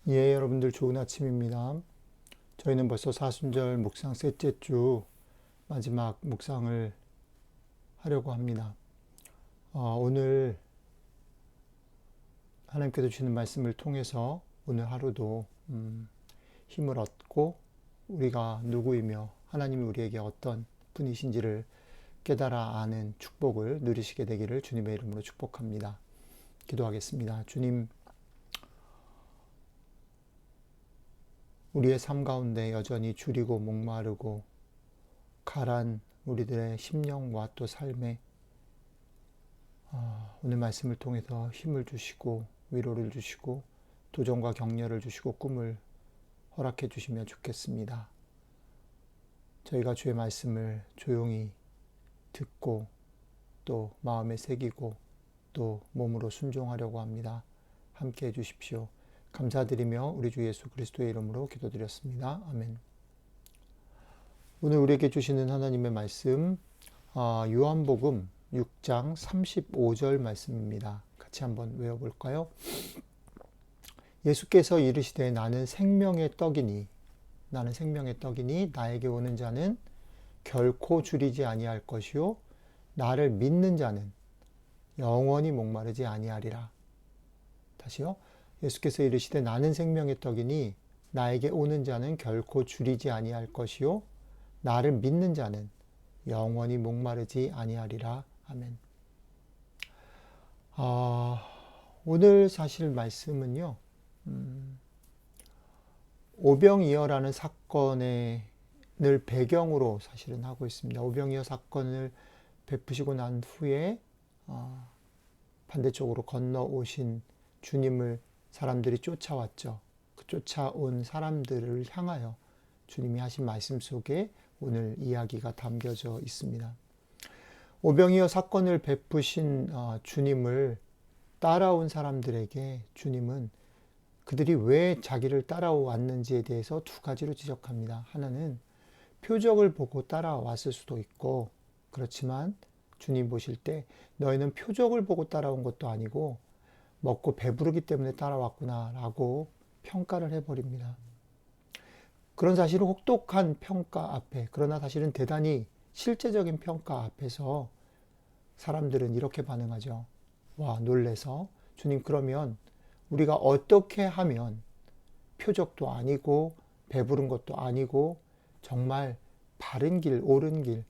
예, 여러분들 좋은 아침입니다. 저희는 벌써 사순절 묵상 셋째 주 마지막 묵상을 하려고 합니다. 오늘 하나님께서 주시는 말씀을 통해서 오늘 하루도 힘을 얻고 우리가 누구이며 하나님이 우리에게 어떤 분이신지를 깨달아 아는 축복을 누리시게 되기를 주님의 이름으로 축복합니다. 기도하겠습니다. 주님, 우리의 삶 가운데 여전히 줄이고 목마르고 가란 우리들의 심령과 또 삶에 오늘 말씀을 통해서 힘을 주시고 위로를 주시고 도전과 격려를 주시고 꿈을 허락해 주시면 좋겠습니다. 저희가 주의 말씀을 조용히 듣고 또 마음에 새기고 또 몸으로 순종하려고 합니다. 함께 해 주십시오. 감사드리며 우리 주 예수 그리스도의 이름으로 기도드렸습니다. 아멘. 오늘 우리에게 주시는 하나님의 말씀 요한복음 6장 35절 말씀입니다. 같이 한번 외워볼까요? 예수께서 이르시되 나는 생명의 떡이니 나에게 오는 자는 결코 줄이지 아니할 것이요 나를 믿는 자는 영원히 목마르지 아니하리라. 다시요. 예수께서 이르시되 나는 생명의 떡이니 나에게 오는 자는 결코 줄이지 아니할 것이요 나를 믿는 자는 영원히 목마르지 아니하리라. 아멘. 오늘 사실 말씀은요, 오병이어라는 사건을 배경으로 사실은 하고 있습니다. 오병이어 사건을 베푸시고 난 후에 반대쪽으로 건너오신 주님을 사람들이 쫓아왔죠. 그 쫓아온 사람들을 향하여 주님이 하신 말씀 속에 오늘 이야기가 담겨져 있습니다. 오병이어 사건을 베푸신 주님을 따라온 사람들에게 주님은 그들이 왜 자기를 따라왔는지에 대해서 두 가지로 지적합니다. 하나는 표적을 보고 따라왔을 수도 있고, 그렇지만 주님 보실 때 너희는 표적을 보고 따라온 것도 아니고 먹고 배부르기 때문에 따라왔구나 라고 평가를 해버립니다. 그런 사실은 혹독한 평가 앞에, 그러나 사실은 대단히 실제적인 평가 앞에서 사람들은 이렇게 반응하죠. 와, 놀래서 주님, 그러면 우리가 어떻게 하면 표적도 아니고 배부른 것도 아니고 정말 바른 길, 옳은 길,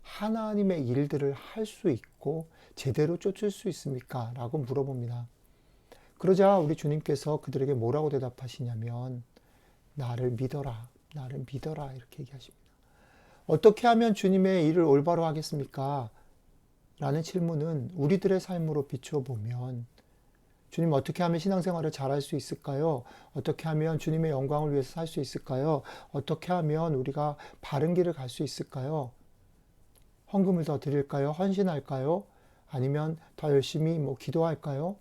하나님의 일들을 할 수 있고 제대로 쫓을 수 있습니까? 라고 물어봅니다. 그러자 우리 주님께서 그들에게 뭐라고 대답하시냐면 나를 믿어라, 나를 믿어라 이렇게 얘기하십니다. 어떻게 하면 주님의 일을 올바로 하겠습니까? 라는 질문은 우리들의 삶으로 비춰보면 주님 어떻게 하면 신앙생활을 잘할 수 있을까요? 어떻게 하면 주님의 영광을 위해서 살 수 있을까요? 어떻게 하면 우리가 바른 길을 갈 수 있을까요? 헌금을 더 드릴까요? 헌신할까요? 아니면 더 열심히 기도할까요?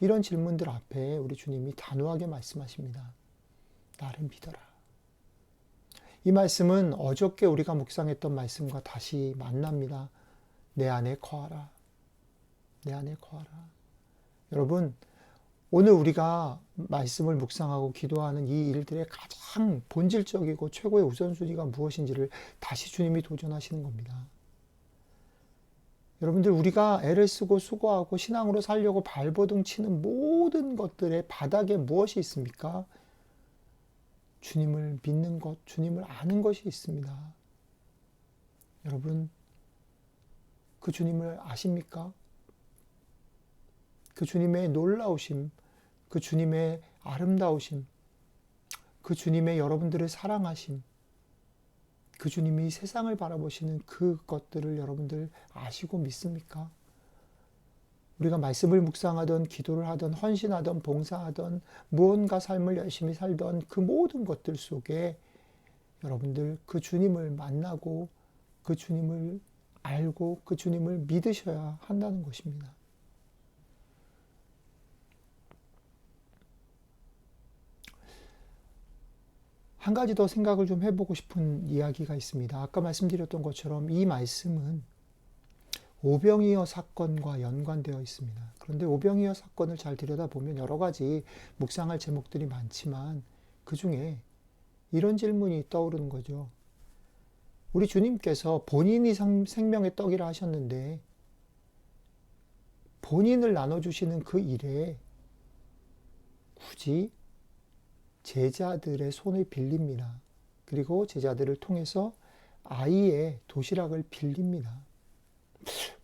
이런 질문들 앞에 우리 주님이 단호하게 말씀하십니다. 나를 믿어라. 이 말씀은 어저께 우리가 묵상했던 말씀과 다시 만납니다. 내 안에 거하라. 내 안에 거하라. 여러분, 오늘 우리가 말씀을 묵상하고 기도하는 이 일들의 가장 본질적이고 최고의 우선순위가 무엇인지를 다시 주님이 도전하시는 겁니다. 여러분들, 우리가 애를 쓰고 수고하고 신앙으로 살려고 발버둥 치는 모든 것들의 바닥에 무엇이 있습니까? 주님을 믿는 것, 주님을 아는 것이 있습니다. 여러분, 그 주님을 아십니까? 그 주님의 놀라우심, 그 주님의 아름다우심, 그 주님의 여러분들을 사랑하심, 그 주님이 세상을 바라보시는 그것들을 여러분들 아시고 믿습니까? 우리가 말씀을 묵상하던, 기도를 하던, 헌신하던, 봉사하던, 무언가 삶을 열심히 살던 그 모든 것들 속에 여러분들 그 주님을 만나고 그 주님을 알고 그 주님을 믿으셔야 한다는 것입니다. 한 가지 더 생각을 좀 해보고 싶은 이야기가 있습니다. 아까 말씀드렸던 것처럼 이 말씀은 오병이어 사건과 연관되어 있습니다. 그런데 오병이어 사건을 잘 들여다보면 여러 가지 묵상할 제목들이 많지만 그 중에 이런 질문이 떠오르는 거죠. 우리 주님께서 본인이 생명의 떡이라 하셨는데 본인을 나눠주시는 그 일에 굳이 제자들의 손을 빌립니다. 그리고 제자들을 통해서 아이의 도시락을 빌립니다.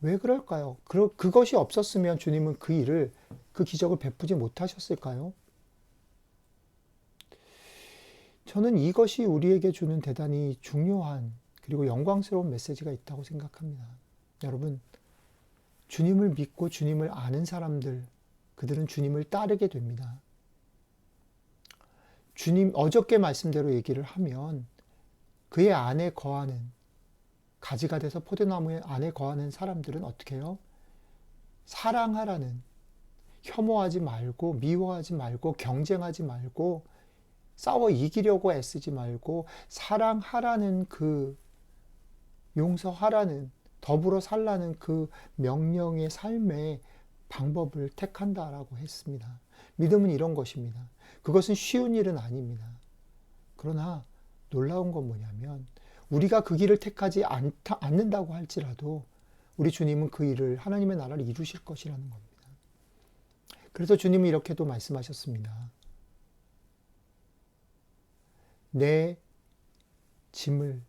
왜 그럴까요? 그것이 없었으면 주님은 그 기적을 베푸지 못하셨을까요? 저는 이것이 우리에게 주는 대단히 중요한 그리고 영광스러운 메시지가 있다고 생각합니다. 여러분, 주님을 믿고 주님을 아는 사람들, 그들은 주님을 따르게 됩니다. 주님, 어저께 말씀대로 얘기를 하면 그의 안에 거하는, 가지가 돼서 포도나무의 안에 거하는 사람들은 어떻게 해요? 사랑하라는, 혐오하지 말고, 미워하지 말고, 경쟁하지 말고, 싸워 이기려고 애쓰지 말고, 사랑하라는 용서하라는, 더불어 살라는 그 명령의 삶의 방법을 택한다라고 했습니다. 믿음은 이런 것입니다. 그것은 쉬운 일은 아닙니다. 그러나 놀라운 건 뭐냐면 우리가 그 길을 택하지 않는다고 할지라도 우리 주님은 그 일을 하나님의 나라를 이루실 것이라는 겁니다. 그래서 주님은 이렇게도 말씀하셨습니다. 내 짐을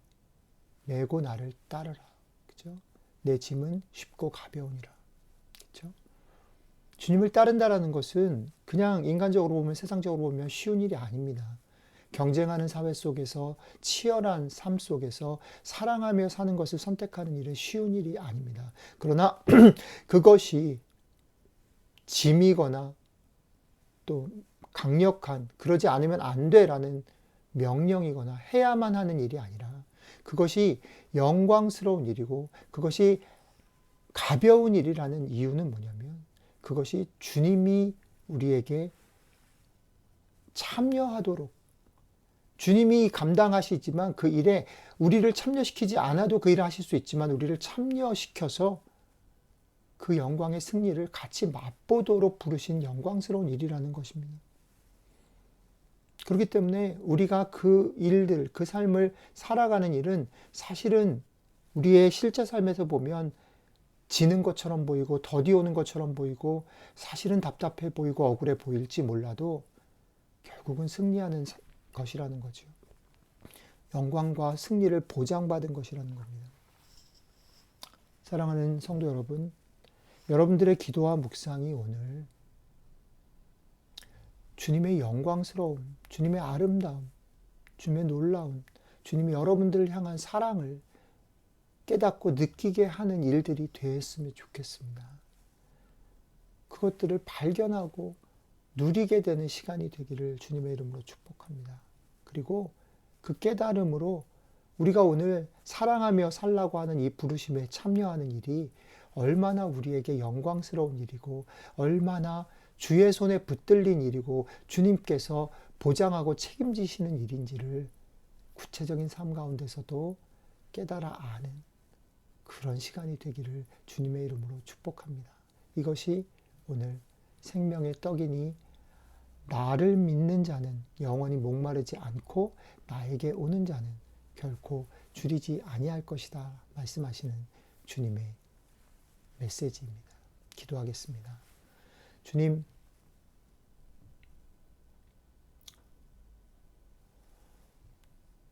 메고 나를 따르라. 그죠? 내 짐은 쉽고 가벼우니라. 그죠? 주님을 따른다라는 것은 그냥 인간적으로 보면, 세상적으로 보면 쉬운 일이 아닙니다. 경쟁하는 사회 속에서, 치열한 삶 속에서 사랑하며 사는 것을 선택하는 일은 쉬운 일이 아닙니다. 그러나 그것이 짐이거나 또 강력한, 그러지 않으면 안 돼라는 명령이거나 해야만 하는 일이 아니라 그것이 영광스러운 일이고 그것이 가벼운 일이라는 이유는 뭐냐면 그것이 주님이 우리에게 참여하도록, 주님이 감당하시지만 그 일에 우리를 참여시키지 않아도 그 일을 하실 수 있지만 우리를 참여시켜서 그 영광의 승리를 같이 맛보도록 부르신 영광스러운 일이라는 것입니다. 그렇기 때문에 우리가 그 일들, 그 삶을 살아가는 일은 사실은 우리의 실제 삶에서 보면 지는 것처럼 보이고 더디 오는 것처럼 보이고 사실은 답답해 보이고 억울해 보일지 몰라도 결국은 승리하는 것이라는 거죠. 영광과 승리를 보장받은 것이라는 겁니다. 사랑하는 성도 여러분, 여러분들의 기도와 묵상이 오늘 주님의 영광스러움, 주님의 아름다움, 주님의 놀라움, 주님이 여러분들을 향한 사랑을 깨닫고 느끼게 하는 일들이 되었으면 좋겠습니다. 그것들을 발견하고 누리게 되는 시간이 되기를 주님의 이름으로 축복합니다. 그리고 그 깨달음으로 우리가 오늘 사랑하며 살라고 하는 이 부르심에 참여하는 일이 얼마나 우리에게 영광스러운 일이고 얼마나 주의 손에 붙들린 일이고 주님께서 보장하고 책임지시는 일인지를 구체적인 삶 가운데서도 깨달아 아는 그런 시간이 되기를 주님의 이름으로 축복합니다. 이것이 오늘 생명의 떡이니 나를 믿는 자는 영원히 목마르지 않고 나에게 오는 자는 결코 줄이지 아니할 것이다 말씀하시는 주님의 메시지입니다. 기도하겠습니다. 주님,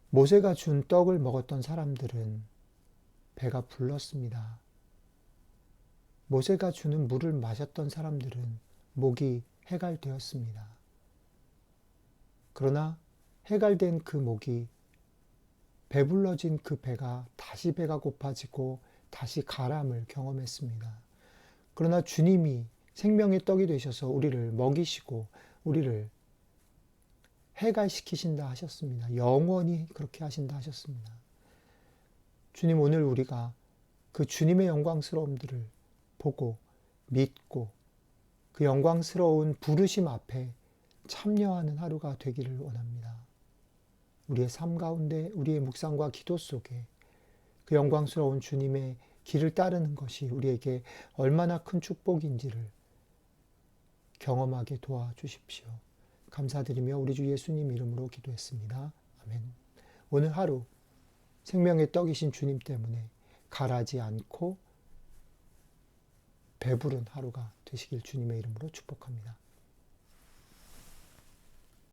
모세가 준 떡을 먹었던 사람들은 배가 불렀습니다. 모세가 주는 물을 마셨던 사람들은 목이 해갈되었습니다. 그러나 해갈된 그 목이 배불러진 그 배가 다시 배가 고파지고 다시 가람을 경험했습니다. 그러나 주님이 생명의 떡이 되셔서 우리를 먹이시고 우리를 해갈시키신다 하셨습니다. 영원히 그렇게 하신다 하셨습니다. 주님, 오늘 우리가 그 주님의 영광스러움들을 보고 믿고 그 영광스러운 부르심 앞에 참여하는 하루가 되기를 원합니다. 우리의 삶 가운데 우리의 묵상과 기도 속에 그 영광스러운 주님의 길을 따르는 것이 우리에게 얼마나 큰 축복인지를 경험하게 도와주십시오. 감사드리며 우리 주 예수님 이름으로 기도했습니다. 아멘. 오늘 하루 생명의 떡이신 주님 때문에 가라지 않고 배부른 하루가 되시길 주님의 이름으로 축복합니다.